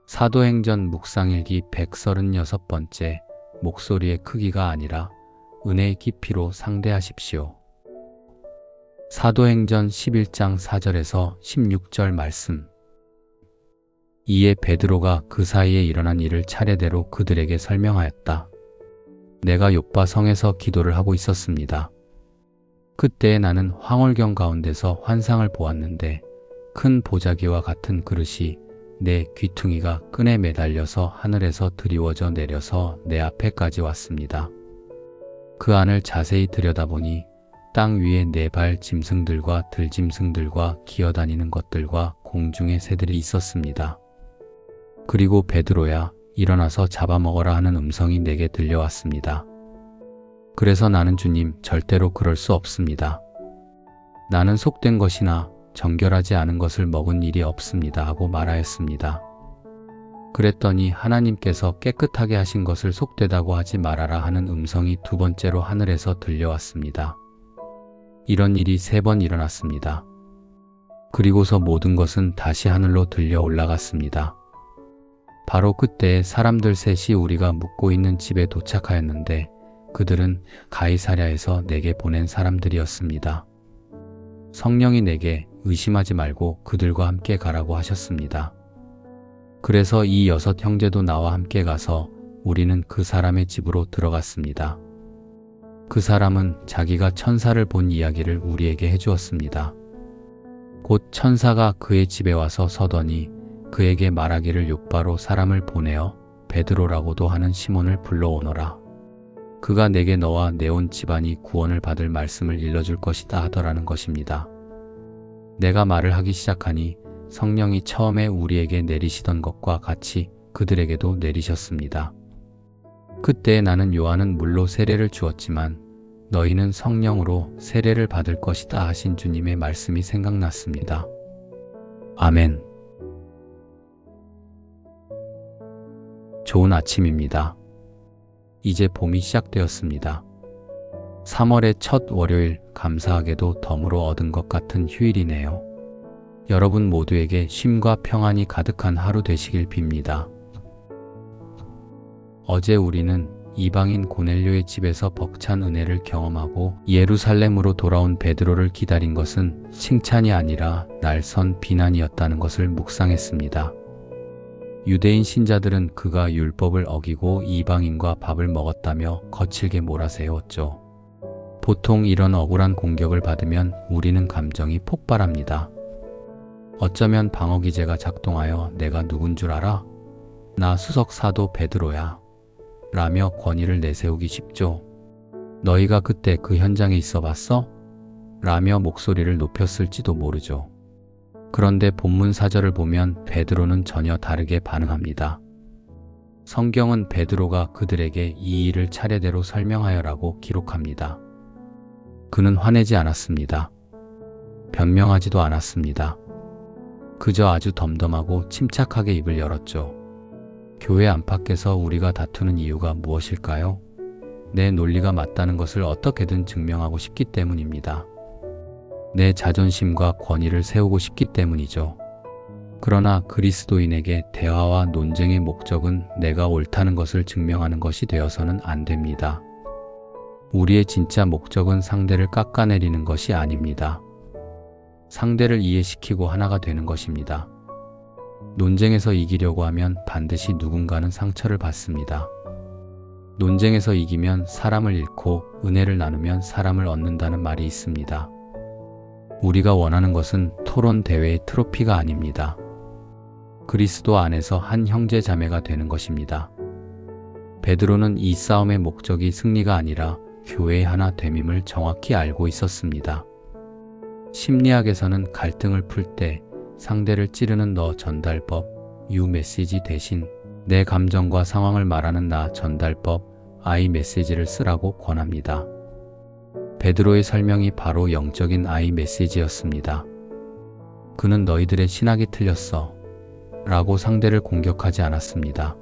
사도행전 묵상일기 136번째. 목소리의 크기가 아니라 은혜의 깊이로 상대하십시오. 사도행전 11장 4절에서 16절 말씀. 이에 베드로가 그 사이에 일어난 일을 차례대로 그들에게 설명하였다. 내가 욥바 성에서 기도를 하고 있었습니다. 그때에 나는 황홀경 가운데서 환상을 보았는데 큰 보자기와 같은 그릇이 내 귀퉁이가 끈에 매달려서 하늘에서 드리워져 내려서 내 앞에까지 왔습니다. 그 안을 자세히 들여다보니 땅 위에 4발 짐승들과 들짐승들과 기어다니는 것들과 공중의 새들이 있었습니다. 그리고 베드로야, 일어나서 잡아먹어라 하는 음성이 내게 들려왔습니다. 그래서 나는 주님, 절대로 그럴 수 없습니다. 나는 속된 것이나 정결하지 않은 것을 먹은 일이 없습니다 하고 말하였습니다. 그랬더니 하나님께서 깨끗하게 하신 것을 속되다고 하지 말아라 하는 음성이 2번째로 하늘에서 들려왔습니다. 이런 일이 3번 일어났습니다. 그리고서 모든 것은 다시 하늘로 들려 올라갔습니다. 바로 그때 사람들 셋이 우리가 묵고 있는 집에 도착하였는데 그들은 가이사랴에서 내게 보낸 사람들이었습니다. 성령이 내게 의심하지 말고 그들과 함께 가라고 하셨습니다. 그래서 이 6 형제도 나와 함께 가서 우리는 그 사람의 집으로 들어갔습니다. 그 사람은 자기가 천사를 본 이야기를 우리에게 해주었습니다. 곧 천사가 그의 집에 와서 서더니 그에게 말하기를 욥바로 사람을 보내어 베드로라고도 하는 시몬을 불러오너라. 그가 내게 너와 내 온 집안이 구원을 받을 말씀을 일러줄 것이다 하더라는 것입니다. 내가 말을 하기 시작하니 성령이 처음에 우리에게 내리시던 것과 같이 그들에게도 내리셨습니다. 그때 나는 요한은 물로 세례를 주었지만 너희는 성령으로 세례를 받을 것이다 하신 주님의 말씀이 생각났습니다. 아멘. 좋은 아침입니다. 이제 봄이 시작되었습니다. 3월의 첫 월요일, 감사하게도 덤으로 얻은 것 같은 휴일이네요. 여러분 모두에게 쉼과 평안이 가득한 하루 되시길 빕니다. 어제 우리는 이방인 고넬료의 집에서 벅찬 은혜를 경험하고 예루살렘으로 돌아온 베드로를 기다린 것은 칭찬이 아니라 날선 비난이었다는 것을 묵상했습니다. 유대인 신자들은 그가 율법을 어기고 이방인과 밥을 먹었다며 거칠게 몰아세웠죠. 보통 이런 억울한 공격을 받으면 우리는 감정이 폭발합니다. 어쩌면 방어기제가 작동하여 내가 누군 줄 알아? 나 수석 사도 베드로야. 라며 권위를 내세우기 쉽죠. 너희가 그때 그 현장에 있어 봤어? 라며 목소리를 높였을지도 모르죠. 그런데 본문 4절을 보면 베드로는 전혀 다르게 반응합니다. 성경은 베드로가 그들에게 이 일을 차례대로 설명하여라고 기록합니다. 그는 화내지 않았습니다. 변명하지도 않았습니다. 그저 아주 덤덤하고 침착하게 입을 열었죠. 교회 안팎에서 우리가 다투는 이유가 무엇일까요? 내 논리가 맞다는 것을 어떻게든 증명하고 싶기 때문입니다. 내 자존심과 권위를 세우고 싶기 때문이죠. 그러나 그리스도인에게 대화와 논쟁의 목적은 내가 옳다는 것을 증명하는 것이 되어서는 안 됩니다. 우리의 진짜 목적은 상대를 깎아내리는 것이 아닙니다. 상대를 이해시키고 하나가 되는 것입니다. 논쟁에서 이기려고 하면 반드시 누군가는 상처를 받습니다. 논쟁에서 이기면 사람을 잃고 은혜를 나누면 사람을 얻는다는 말이 있습니다. 우리가 원하는 것은 토론 대회의 트로피가 아닙니다. 그리스도 안에서 한 형제 자매가 되는 것입니다. 베드로는 이 싸움의 목적이 승리가 아니라 교회의 하나 됨임을 정확히 알고 있었습니다. 심리학에서는 갈등을 풀 때 상대를 찌르는 너 전달법, 유 메시지 대신 내 감정과 상황을 말하는 나 전달법, 아이 메시지를 쓰라고 권합니다. 베드로의 설명이 바로 영적인 아이 메시지였습니다. 그는 너희들의 신학이 틀렸어 라고 상대를 공격하지 않았습니다.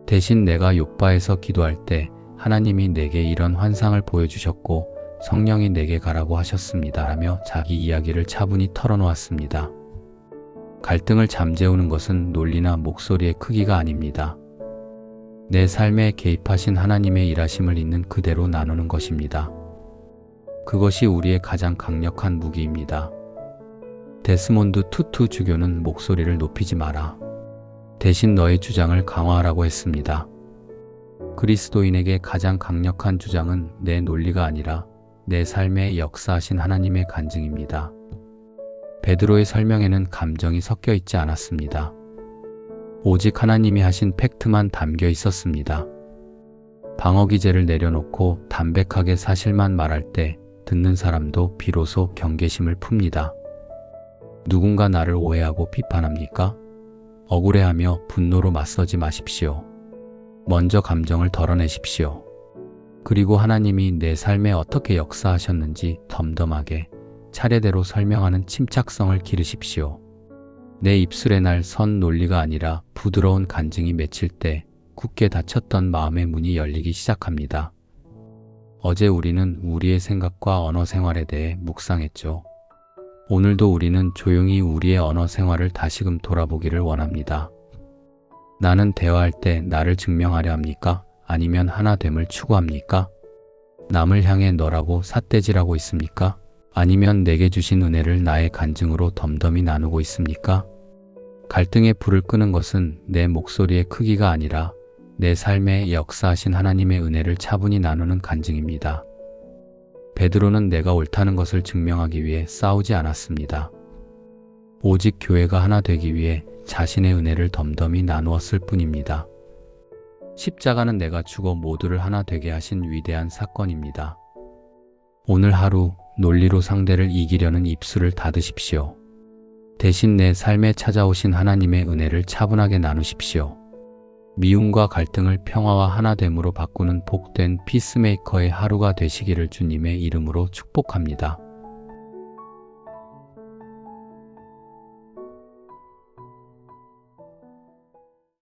대신 내가 욥바에서 기도할 때 하나님이 내게 이런 환상을 보여주셨고 성령이 내게 가라고 하셨습니다 라며 자기 이야기를 차분히 털어놓았습니다. 갈등을 잠재우는 것은 논리나 목소리의 크기가 아닙니다. 내 삶에 개입하신 하나님의 일하심을 있는 그대로 나누는 것입니다. 그것이 우리의 가장 강력한 무기입니다. 데스몬드 투투 주교는 목소리를 높이지 마라. 대신 너의 주장을 강화하라고 했습니다. 그리스도인에게 가장 강력한 주장은 내 논리가 아니라 내 삶에 역사하신 하나님의 간증입니다. 베드로의 설명에는 감정이 섞여 있지 않았습니다. 오직 하나님이 하신 팩트만 담겨 있었습니다. 방어 기제를 내려놓고 담백하게 사실만 말할 때 듣는 사람도 비로소 경계심을 풉니다. 누군가 나를 오해하고 비판합니까? 억울해하며 분노로 맞서지 마십시오. 먼저 감정을 덜어내십시오. 그리고 하나님이 내 삶에 어떻게 역사하셨는지 덤덤하게 차례대로 설명하는 침착성을 기르십시오. 내 입술에 날 선 논리가 아니라 부드러운 간증이 맺힐 때 굳게 닫혔던 마음의 문이 열리기 시작합니다. 어제 우리는 우리의 생각과 언어 생활에 대해 묵상했죠. 오늘도 우리는 조용히 우리의 언어 생활을 다시금 돌아보기를 원합니다. 나는 대화할 때 나를 증명하려 합니까? 아니면 하나됨을 추구합니까? 남을 향해 너라고 삿대질하고 있습니까? 아니면 내게 주신 은혜를 나의 간증으로 덤덤히 나누고 있습니까? 갈등의 불을 끄는 것은 내 목소리의 크기가 아니라 내 삶에 역사하신 하나님의 은혜를 차분히 나누는 간증입니다. 베드로는 내가 옳다는 것을 증명하기 위해 싸우지 않았습니다. 오직 교회가 하나 되기 위해 자신의 은혜를 덤덤히 나누었을 뿐입니다. 십자가는 내가 죽어 모두를 하나 되게 하신 위대한 사건입니다. 오늘 하루 논리로 상대를 이기려는 입술을 닫으십시오. 대신 내 삶에 찾아오신 하나님의 은혜를 차분하게 나누십시오. 미움과 갈등을 평화와 하나됨으로 바꾸는 복된 피스메이커의 하루가 되시기를 주님의 이름으로 축복합니다.